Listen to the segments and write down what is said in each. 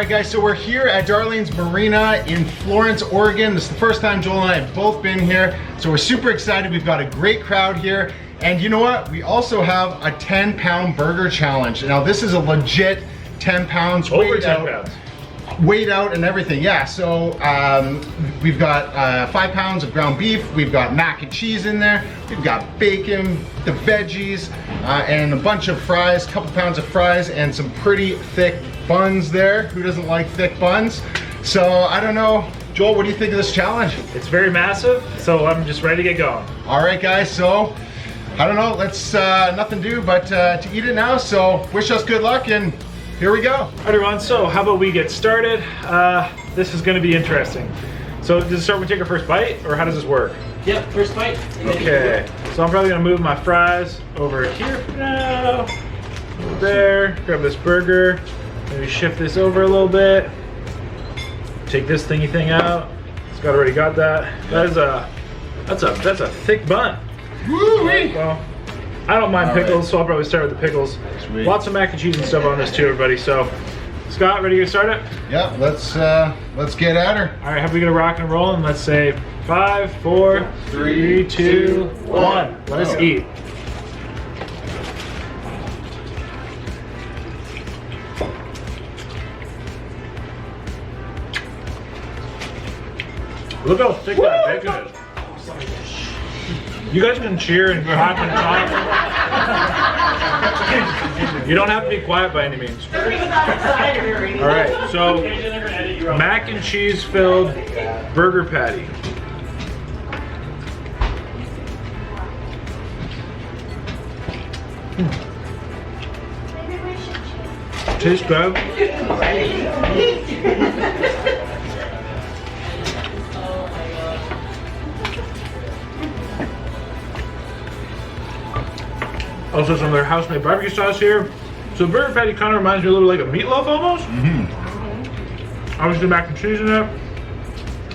right, guys, so we're here at Darlene's Marina in Florence, Oregon. This is the first time Joel and I have both been here, so we're super excited. We've got a great crowd here. And you know what? We also have a 10-pound burger challenge. Now, this is a legit 10 pounds. Over 10 pounds. Weighed out and everything, yeah. So we've got 5 pounds of ground beef, we've got mac and cheese in there, we've got bacon, the veggies, and a bunch of fries, a couple pounds of fries, and some pretty thick buns there. Who doesn't like thick buns? So I don't know, Joel, what do you think of this challenge? It's very massive, so I'm just ready to get going. All right, guys, so I don't know, let's nothing to do but to eat it now. So wish us good luck, and here we go. All right, everyone, so how about we get started? This is gonna be interesting. So does it start when we take our first bite, or how does this work? Yep, first bite. Okay, so I'm probably gonna move my fries over here for now. Over there, grab this burger, maybe shift this over a little bit. Take this thingy thing out. It's already got that. That's a thick bun. Woo-wee. Well, I don't mind pickles, so I'll probably start with the pickles. Sweet. Lots of mac and cheese and stuff on this too, everybody. So, Scott, ready to get started? Yeah, let's get at her. All right, have we gonna rock and roll? And let's say 5, 4, 3, 2, 1. Let us eat. Look how thick that bacon is. You guys can cheer and clap and talk. You don't have to be quiet by any means. All right, so mac and cheese filled burger patty. Tastes good. Also some of their house-made barbecue sauce here. So the burger patty kind of reminds me a little like a meatloaf almost. Obviously mac and cheese in it.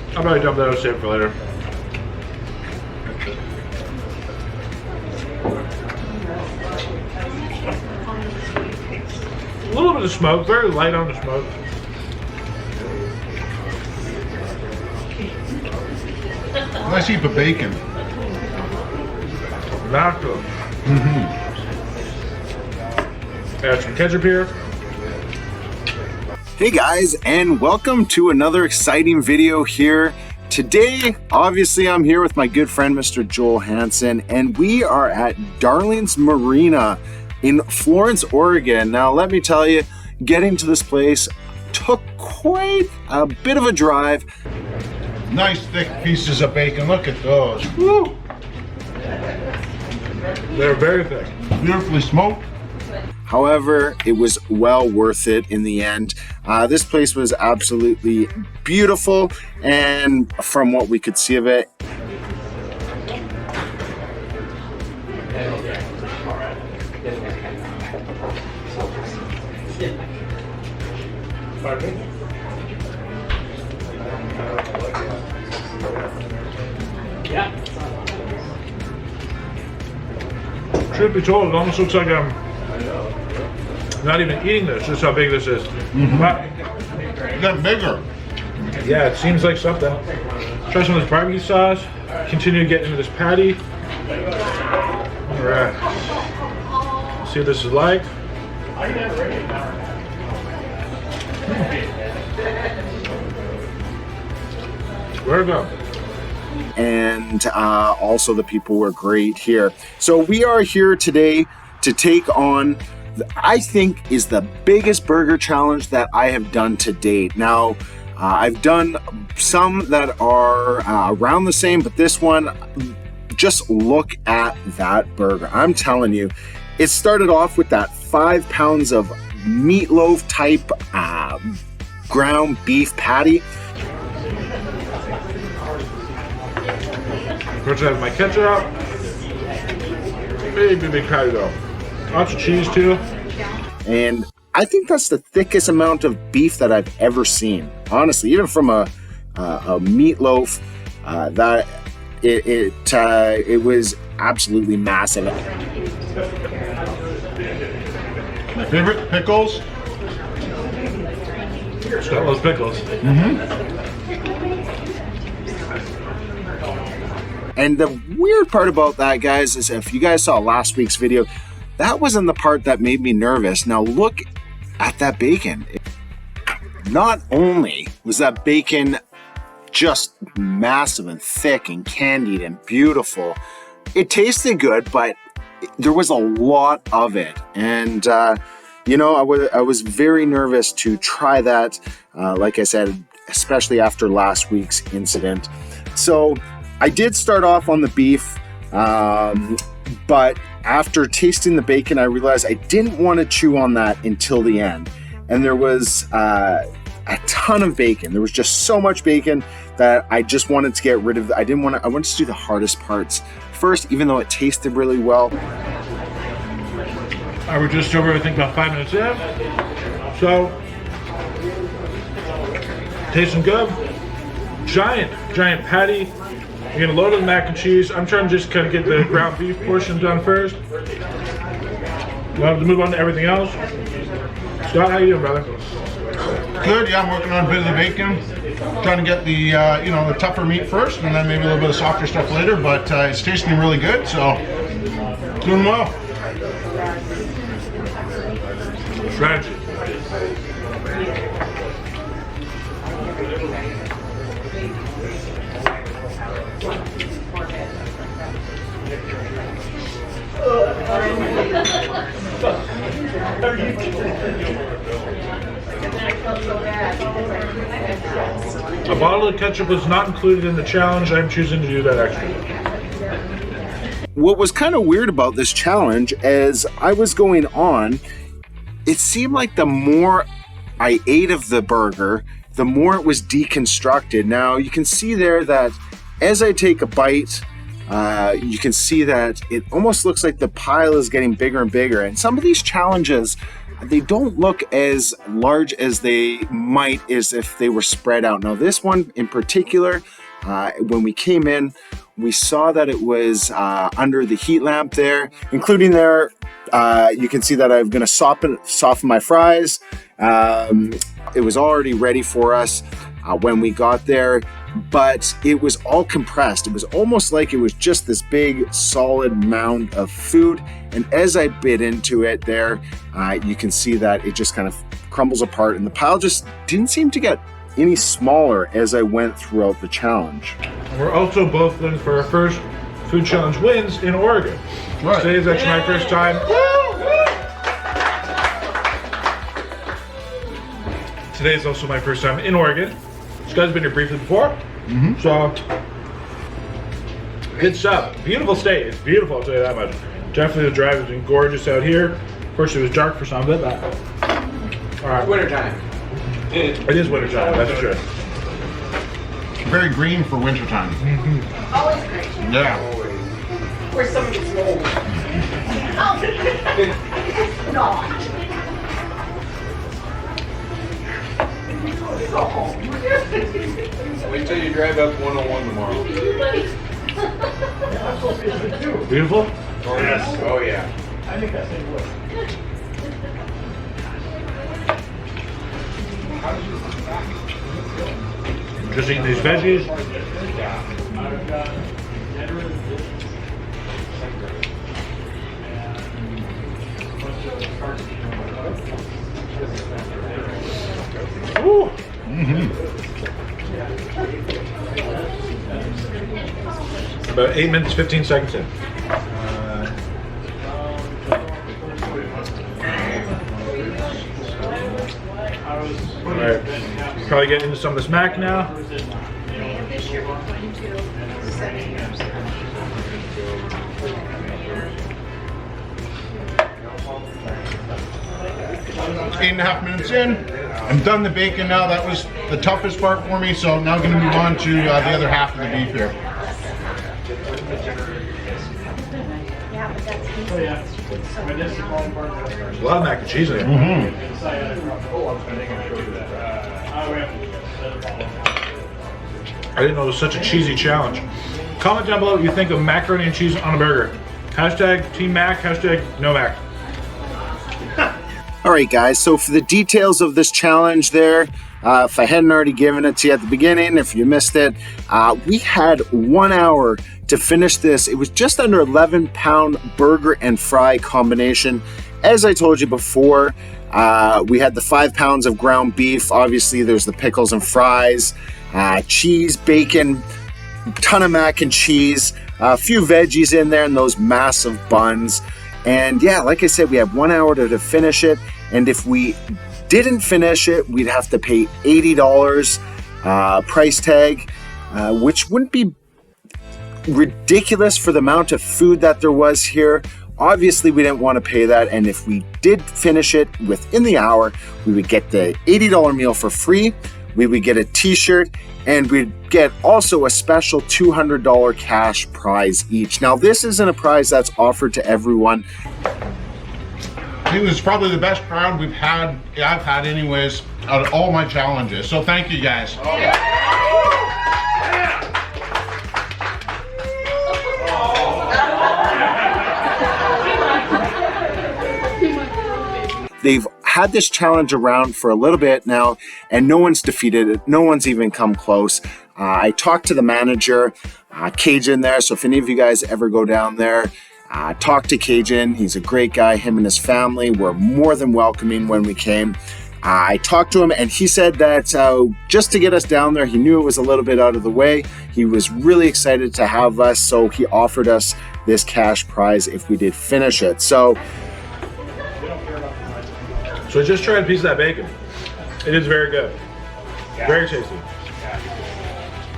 I'll probably dump that out, save it for later. A little bit of smoke, very light on the smoke. Nice heap of bacon. Massive. Add some ketchup here. Hey guys, and welcome to another exciting video here. Today, obviously I'm here with my good friend Mr. Joel Hansen, and we are at Darlene's Marina in Florence, Oregon. Now let me tell you, getting to this place took quite a bit of a drive. Nice thick pieces of bacon, look at those. Woo! They're very thick. Beautifully smoked. However, it was well worth it in the end. This place was absolutely beautiful, and from what we could see of it, Truth be told, it almost looks like I'm not even eating this, just how big this is. Wow. Got bigger. Yeah, it seems like something. Try some of this barbecue sauce. Continue to get into this patty. All right. See what this is like. Where to go? and also the people were great here. So we are here today to take on, I think, is the biggest burger challenge that I have done to date. Now, I've done some that are around the same, but this one, just look at that burger. I'm telling you, it started off with that 5 pounds of meatloaf type ground beef patty. First I have my ketchup. Big patty though. Lots of cheese too. And I think that's the thickest amount of beef that I've ever seen. Honestly, even from a meatloaf, that it was absolutely massive. My favorite, pickles. It's got those pickles. And the weird part about that, guys, is if you guys saw last week's video, that wasn't the part that made me nervous. Now look at that bacon. Not only was that bacon just massive and thick and candied and beautiful, it tasted good, but there was a lot of it. And you know, I was very nervous to try that, like I said, especially after last week's incident. So I did start off on the beef, but after tasting the bacon, I realized I didn't want to chew on that until the end. And there was a ton of bacon. There was just so much bacon that I just wanted to get rid of. I wanted to do the hardest parts first, even though it tasted really well. We're just over, I think, about 5 minutes in. So, tasting good. Giant patty. You're gonna load it with mac and cheese. I'm trying to just kind of get the ground beef portion done first. We'll have to move on to everything else. Scott, how you doing, brother? Good, yeah, I'm working on a bit of the bacon. Trying to get the, you know, the tougher meat first, and then maybe a little bit of softer stuff later, but it's tasting really good, so doing well. Strategy. A bottle of ketchup was not included in the challenge. I'm choosing to do that extra. What was kind of weird about this challenge, as I was going on, it seemed like the more I ate of the burger, the more it was deconstructed. Now you can see there that as I take a bite, you can see that it almost looks like the pile is getting bigger and bigger. And some of these challenges, they don't look as large as they might as if they were spread out. Now this one in particular, when we came in, we saw that it was under the heat lamp there, including there, you can see that I'm gonna soften my fries. It was already ready for us when we got there, but it was all compressed. It was almost like it was just this big solid mound of food. And as I bit into it there, you can see that it just kind of crumbles apart, and the pile just didn't seem to get any smaller as I went throughout the challenge. We're also both looking for our first food challenge wins in Oregon. Right. Today is actually my first time. Today is also my first time in Oregon. This guy's been here briefly before. So, good stuff. Beautiful state. It's beautiful, I'll tell you that much. Definitely the drive has been gorgeous out here. Of course, it was dark for some of it, but all right. Wintertime. It is wintertime, that's true. Very green for wintertime. Always great. Yeah. Where some of it's old. Oh, it's not. Wait till you drive up 101 tomorrow. Beautiful? Oh, yes. Oh, yeah. Just eating these veggies. Ooh. About 8 minutes, 15 seconds in. Alright, probably getting into some of this mac now. This year, 22, 7 years. 8.5 minutes in. I'm done the bacon now. That was the toughest part for me. So now I'm going to move on to the other half of the beef here. Yeah, but that's There's a lot of mac and cheese in it. I didn't know it was such a cheesy challenge. Comment down below what you think of macaroni and cheese on a burger. Hashtag Team Mac, hashtag no Mac. All right, guys, so for the details of this challenge there, If I hadn't already given it to you at the beginning, if you missed it, we had 1 hour to finish this. It was just under 11-pound burger and fry combination. As I told you before, we had the 5 pounds of ground beef. Obviously, there's the pickles and fries, cheese, bacon, ton of mac and cheese, a few veggies in there, and those massive buns. And yeah, like I said, we have 1 hour to finish it. And if we didn't finish it, we'd have to pay $80 price tag, which wouldn't be ridiculous for the amount of food that there was here. Obviously, we didn't want to pay that, and if we did finish it within the hour, we would get the $80 meal for free, we would get a t-shirt, and we'd get also a special $200 cash prize each. Now, this isn't a prize that's offered to everyone. It was probably the best crowd I've had anyways, out of all my challenges. So thank you guys. They've had this challenge around for a little bit now, and no one's defeated it. No one's even come close. I talked to the manager, Cajun there, so if any of you guys ever go down there, talk to Cajun. He's a great guy. Him and his family were more than welcoming when we came. I talked to him, and he said that just to get us down there, he knew it was a little bit out of the way. He was really excited to have us, so he offered us this cash prize if we did finish it. So I just tried a piece of that bacon. It is very good. Very tasty.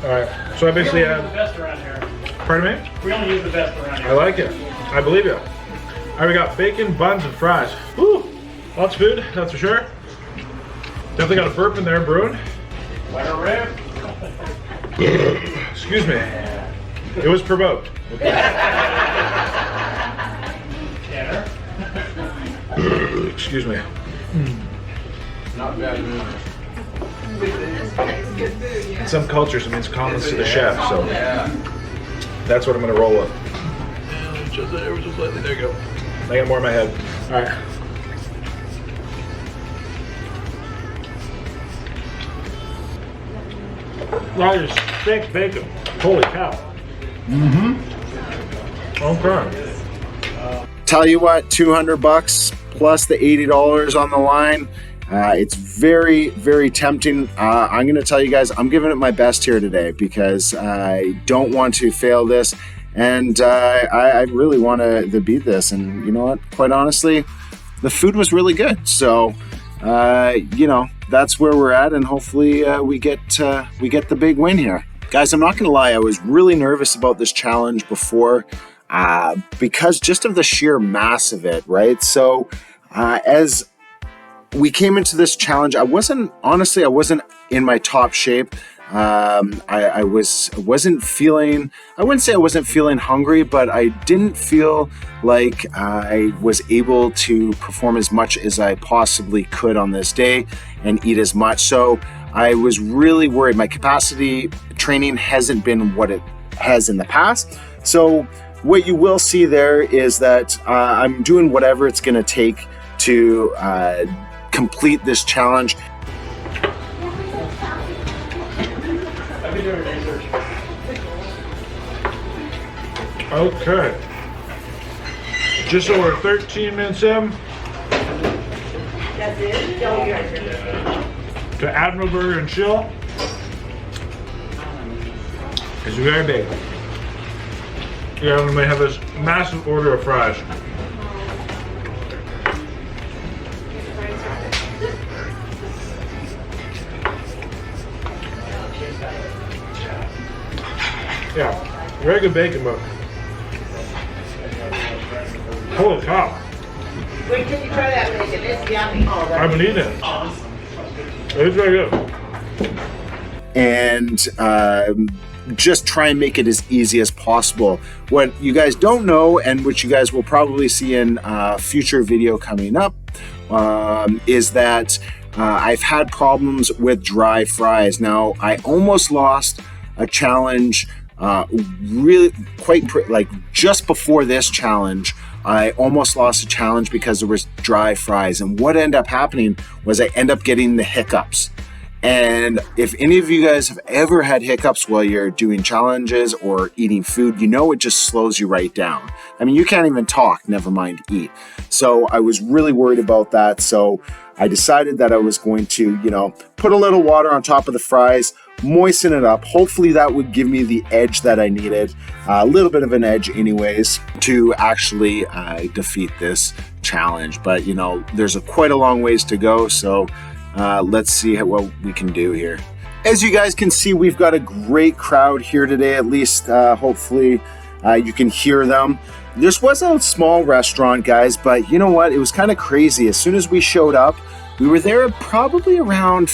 All right, so I basically We only use the best around here. pardon me? We only use the best around here. I like it. I believe you. All right, we got bacon, buns, and fries. Woo! Lots of food, that's for sure. Definitely got a burp in there brewing. Let her rip. Excuse me. It was provoked. Tanner. Excuse me. Not bad. In some cultures, it means comments to the chef, so Yeah. that's what I'm gonna roll with. Just ever so slightly. There you go. I got more in my head. All right. That is thick bacon. Holy cow. Okay. tell you what, $200 plus the $80 on the line. It's very, very tempting. I'm going to tell you guys, I'm giving it my best here today because I don't want to fail this. And I really want to beat this. And you know what? Quite honestly, the food was really good. So, you know, that's where we're at. And hopefully we get the big win here. Guys, I'm not going to lie. I was really nervous about this challenge before because just of the sheer mass of it, right? So as we came into this challenge, I wasn't in my top shape. I wasn't feeling, I wouldn't say I wasn't feeling hungry, but I didn't feel like I was able to perform as much as I possibly could on this day and eat as much. So I was really worried. My capacity training hasn't been what it has in the past. So what you will see there is that I'm doing whatever it's going to take to complete this challenge. I've been doing research. Okay. Just over 13 minutes in That's it? to Admiral Burger and Chill. It's very big. Yeah, we may have this massive order of fries. Yeah, very good bacon, but holy cow! Wait till you try that bacon, it's yummy. I've been eating it. It's very good. And just try and make it as easy as possible. What you guys don't know, and which you guys will probably see in a future video coming up, is that I've had problems with dry fries. Now, I almost lost a challenge really like just before this challenge. I almost lost a challenge because there was dry fries, and what ended up happening was I ended up getting the hiccups. And if any of you guys have ever had hiccups while you're doing challenges or eating food, you know it just slows you right down. I mean, you can't even talk, never mind eat. So I was really worried about that. So I decided that I was going to, you know, put a little water on top of the fries, moisten it up. Hopefully that would give me the edge that I needed, a little bit of an edge anyways, to actually defeat this challenge. But, you know, there's quite a long ways to go. So let's see what we can do here. As you guys can see, we've got a great crowd here today, at least hopefully you can hear them. This was a small restaurant, guys, but you know what? It was kind of crazy. As soon as we showed up, we were there probably around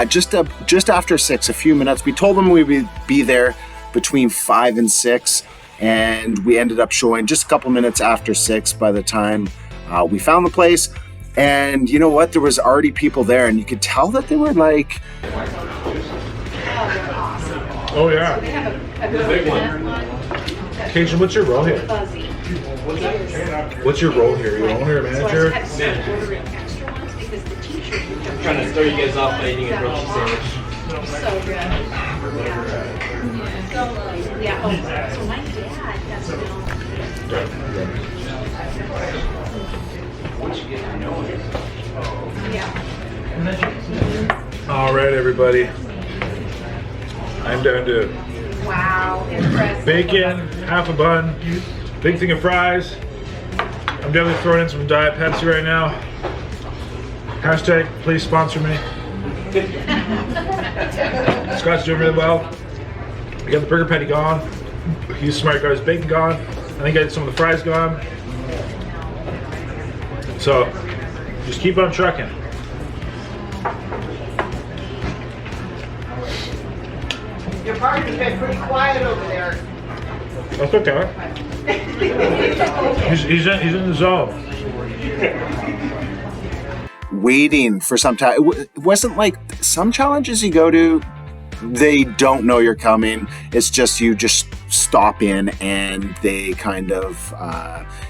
just after 6, a few minutes. We told them we would be there between 5 and 6, and we ended up showing just a couple minutes after 6 by the time we found the place. And you know what? There was already people there, and you could tell that they were like... Oh yeah. Cajun, what's your role here? What's your role here? You owner or manager? I'm trying to start you guys off by eating a grilled cheese sandwich. So good. Yeah. So my dad has All right, everybody. I'm down to wow, impressive. bacon, half a bun, big thing of fries. I'm definitely throwing in some Diet Pepsi right now. Hashtag, please sponsor me. Scott's doing really well. I got the burger patty gone. He's smart, got his bacon gone. I think I got some of the fries gone. So, just keep on trucking. Your partner's been pretty quiet over there. That's okay. He's in the zone. Waiting for some time. It wasn't like some challenges you go to, they don't know you're coming. It's just you just stop in and they kind of,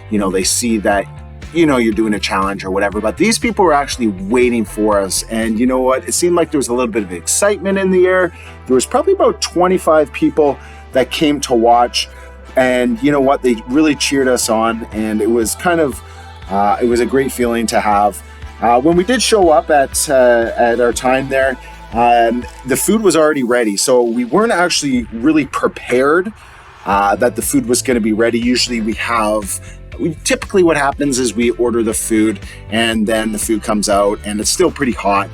you know, they see that, you know, you're doing a challenge or whatever. But these people were actually waiting for us. And you know what? It seemed like there was a little bit of excitement in the air. There was probably about 25 people that came to watch. And you know what? They really cheered us on. And it was kind of, it was a great feeling to have. When we did show up at our time there, the food was already ready. So we weren't actually really prepared that the food was going to be ready. Usually typically what happens is we order the food and then the food comes out and it's still pretty hot.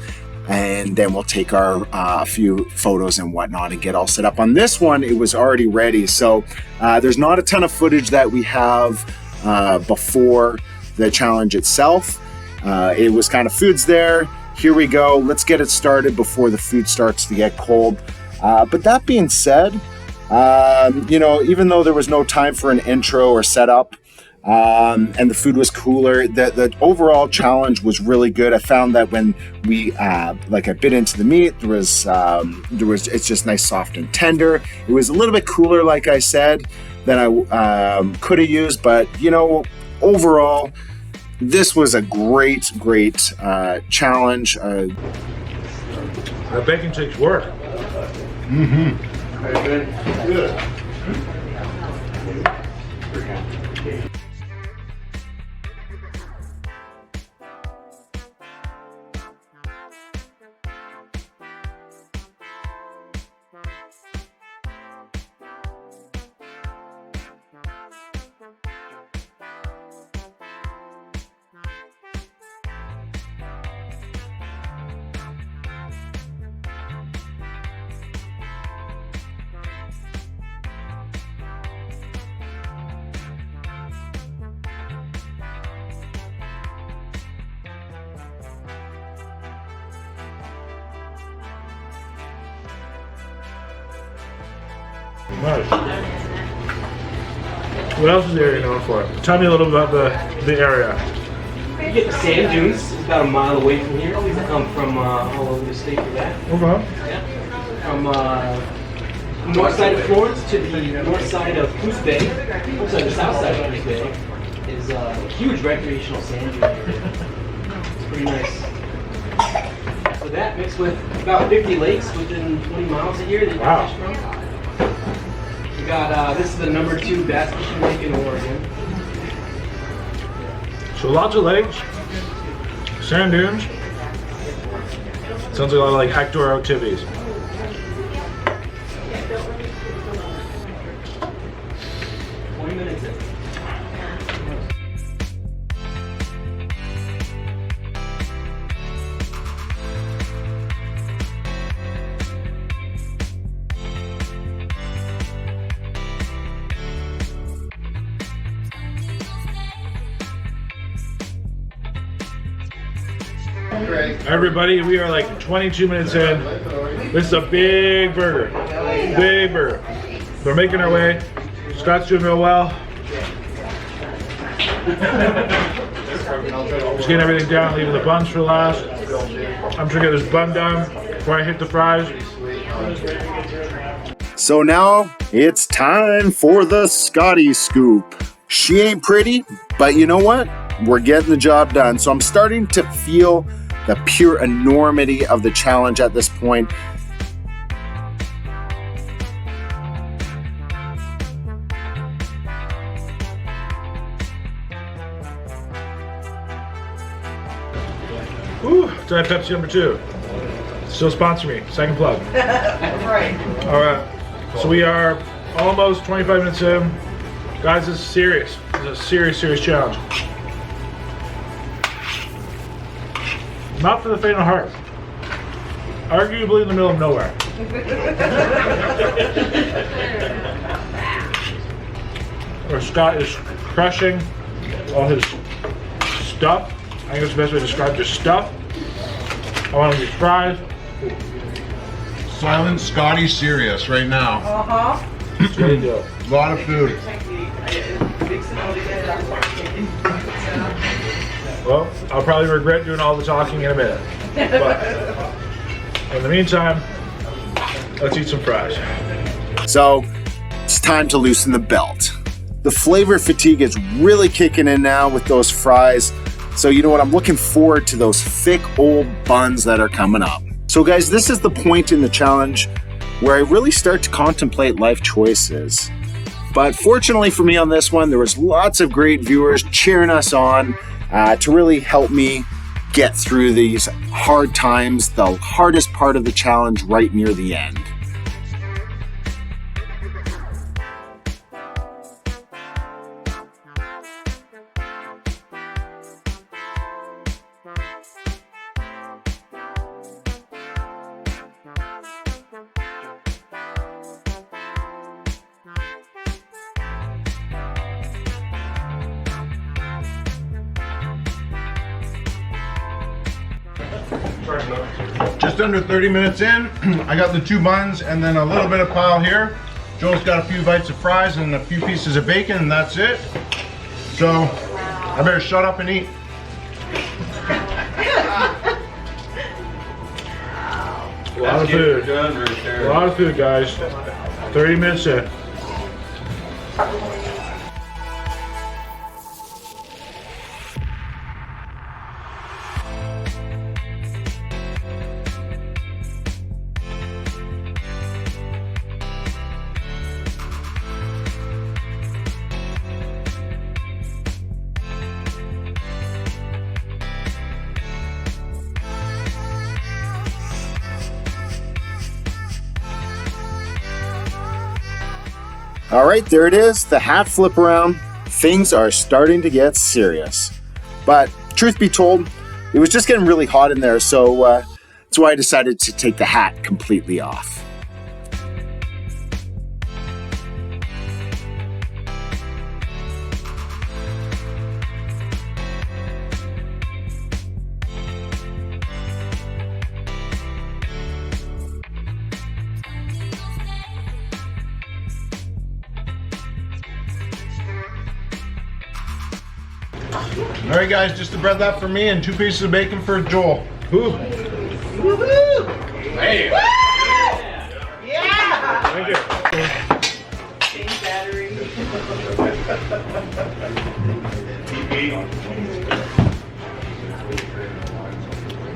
And then we'll take our few photos and whatnot and get all set up. On this one, it was already ready. So there's not a ton of footage that we have before the challenge itself. It was kind of food's there. Here we go. Let's get it started before the food starts to get cold. But that being said, you know, even though there was no time for an intro or setup, and the food was cooler, the overall challenge was really good. I found that when we I bit into the meat, it's just nice, soft and tender. It was a little bit cooler, like I said, than I could have used, but you know, overall, this was a great challenge. The bacon shakes work. Good. Nice. What else is the area known for? Tell me a little about the area. You get the sand dunes. It's about a mile away from here. These come from all over the state for that. Okay. Yeah. From north side of Florence to the north side of Coos Bay. Also, the south side of Coos Bay is a huge recreational sand dune area. It's pretty nice. But with that, mixed with about 50 lakes within 20 miles of here that you Wow. can fish from. We got, this is the #2 bass fishing lake in Oregon. So lots of lakes, sand dunes. Sounds like a lot of like outdoor activities. Everybody, we are like 22 minutes in. This is a big burger. Big burger. We're making our way. Scott's doing real well. Just getting everything down, leaving the buns for last. I'm trying to get this bun done before I hit the fries. So now it's time for the Scotty scoop. She ain't pretty, but you know what? We're getting the job done. So I'm starting to feel the pure enormity of the challenge at this point. Whew, Diet Pepsi #2. Still sponsor me. Second plug. Right. All right. So we are almost 25 minutes in. Guys, this is serious. This is a serious, serious challenge. Not for the faint of heart. Arguably in the middle of nowhere. Where Scott is crushing all his stuff. I think that's the best way to describe his stuff. I want these fries. Silent Scotty serious right now. Uh-huh. It's ready to go. A lot of food. Well, I'll probably regret doing all the talking in a minute. But in the meantime, let's eat some fries. So it's time to loosen the belt. The flavor fatigue is really kicking in now with those fries. So you know what? I'm looking forward to those thick old buns that are coming up. So guys, this is the point in the challenge where I really start to contemplate life choices. But fortunately for me on this one, there was lots of great viewers cheering us on to really help me get through these hard times, the hardest part of the challenge right near the end. Just under 30 minutes in, I got the 2 buns and then a little bit of pile here. Joel's got a few bites of fries and a few pieces of bacon, and that's it. So I better shut up and eat. A lot of food. A lot of food, guys. 30 minutes in. All right, there it is, the hat flip around. Things are starting to get serious. But truth be told, it was just getting really hot in there, so that's why I decided to take the hat completely off. All right, guys, just the bread left for me and 2 pieces of bacon for Joel. Ooh, Woohoo! Hey. Yeah! thank you. Change battery.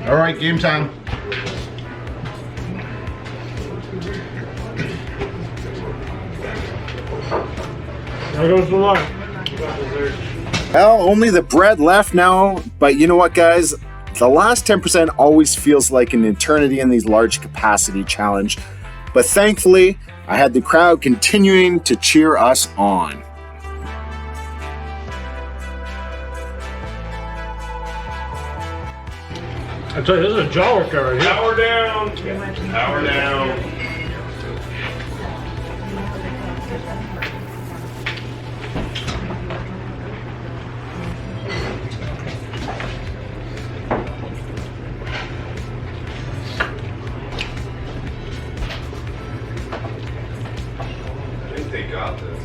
All right, game time. There goes the lunch. Well, only the bread left now, but you know what, guys? The last 10% always feels like an eternity in these large capacity challenge, but thankfully, I had the crowd continuing to cheer us on. I tell you, this is a jaw workout right here. Power down. Power down. I think they got this.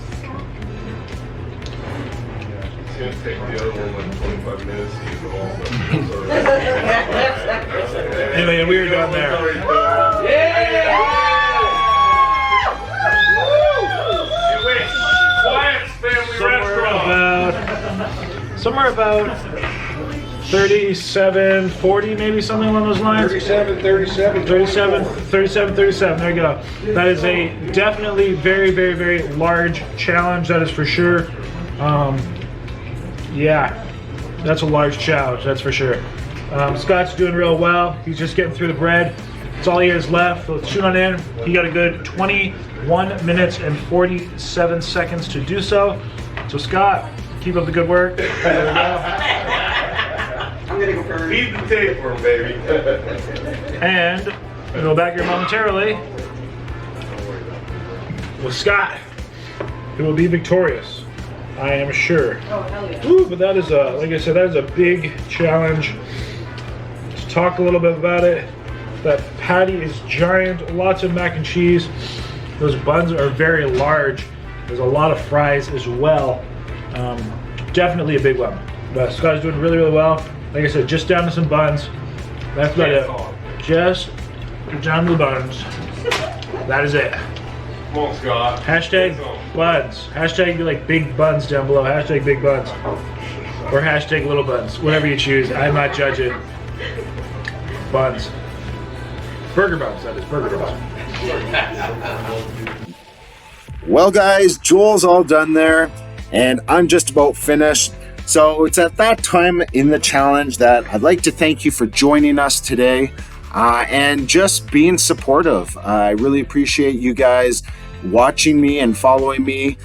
It's gonna take the other one like 25 minutes to use the whole stuff. Anyway, we were down there. Quiet's family restaurant. Somewhere about 37, 40, maybe something along those lines. 37. 37, 37. There you go. That is a definitely very, very, very large challenge. That is for sure. Yeah, that's a large challenge. That's for sure. Scott's doing real well. He's just getting through the bread. That's all he has left. Let's tune on in. He got a good 21 minutes and 47 seconds to do so. So Scott, keep up the good work. There we go. I'm gonna go first. Feed the tapeworm, baby. And we'll go back here momentarily with Scott, who will be victorious. I am sure. Oh, hell yeah. Ooh, but that is a, like I said, that is a big challenge. To talk a little bit about it, that patty is giant, lots of mac and cheese. Those buns are very large. There's a lot of fries as well. Definitely a big one. But Scott's doing really, really well. Like I said, just down to some buns. That's about it. Just down to the buns. That is it. Come on, Scott. Hashtag buns. Hashtag like big buns down below. Hashtag big buns. Or hashtag little buns. Whatever you choose. I'm not judging. Buns. Burger buns, that is. Burger buns. Well, guys, Joel's all done there, and I'm just about finished. So it's at that time in the challenge that I'd like to thank you for joining us today and just being supportive. I really appreciate you guys watching me and following me,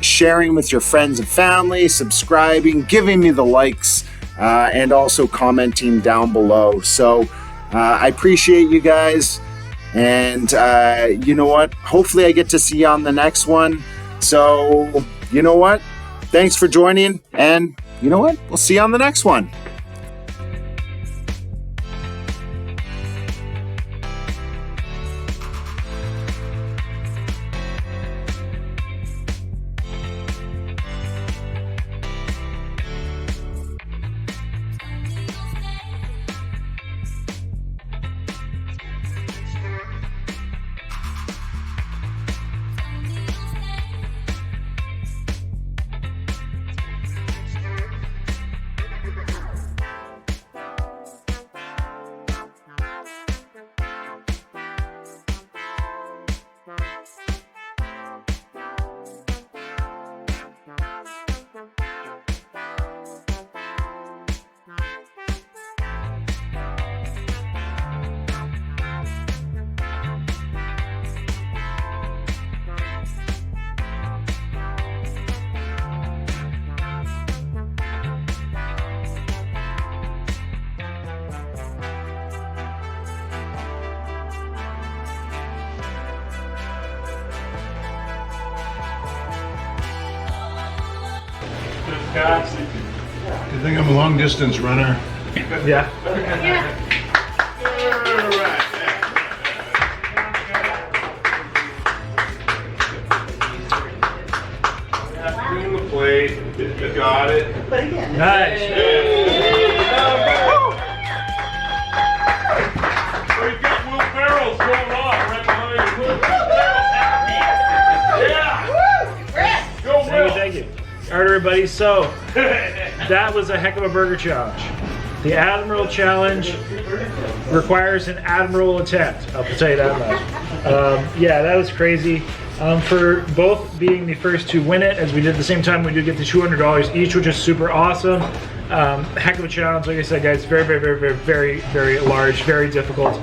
sharing with your friends and family, subscribing, giving me the likes, and also commenting down below. So I appreciate you guys. And you know what? Hopefully I get to see you on the next one. So, you know what? Thanks for joining. And you know what? We'll see you on the next one. You think I'm a long distance runner? Yeah. Doing the plate. You got it. But again. Nice. We've got Will Ferrell's going on right behind you. Will Ferrell's happy. Yeah. Go Will. Thank you. All right, everybody. So that was a heck of a burger challenge. The Admiral Challenge requires an admiral attempt. I'll tell you that much. Yeah, that was crazy. for both being the first to win it. As we did at the same time, we do get the $200 each, which is super awesome. Heck of a challenge, like I said, guys. Very, very, very, very, very, very large, very difficult.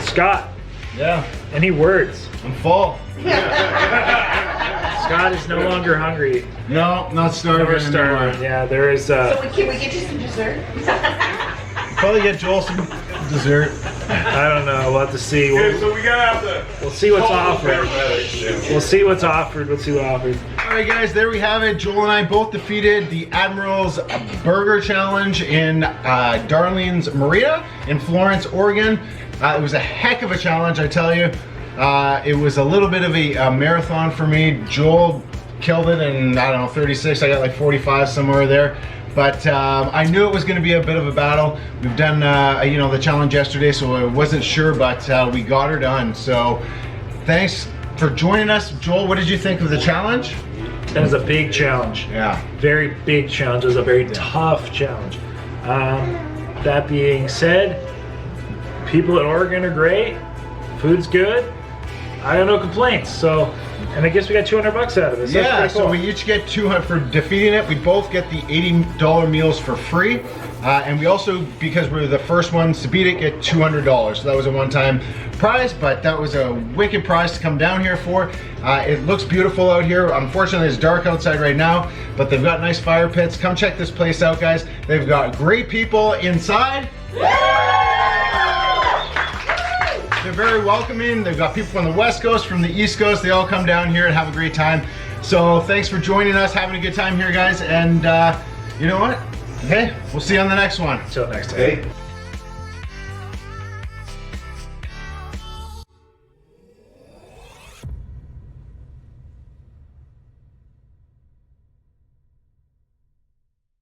Scott, Yeah, any words? I'm full. Scott is no longer hungry. No, not starving Never starving. anymore. Yeah, there is. So can we get you some dessert? Probably get Joel some dessert. I don't know. We'll have to see. Okay, so we gotta have the. We'll see what's offered. We'll see what's offered. We'll see what offered. All right, guys, there we have it. Joel and I both defeated the Admiral's Burger Challenge in Darlene's Marina in Florence, Oregon. It was a heck of a challenge, I tell you. It was a little bit of a marathon for me. Joel killed it in, I don't know, 36. I got like 45 somewhere there. But I knew it was going to be a bit of a battle. We've done, you know, the challenge yesterday, so I wasn't sure, but we got her done. So thanks for joining us. Joel, what did you think of the challenge? That was a big challenge. Yeah. Very big challenge. It was a very tough challenge. That being said, people in Oregon are great. Food's good. I have no complaints. So, and I guess we got $200 out of it. So Yeah, that's pretty so cool. we each get 200 for defeating it. We both get the $80 meals for free. And we also, because we're the first ones to beat it, get $200. So that was a one-time prize, but that was a wicked prize to come down here for. It looks beautiful out here. Unfortunately, it's dark outside right now, but they've got nice fire pits. Come check this place out, guys. They've got great people inside. They're very welcoming. They've got people from the West Coast, from the East Coast. They all come down here and have a great time. So thanks for joining us, having a good time here, guys. And you know what? Okay, we'll see you on the next one. Until next time. Hey.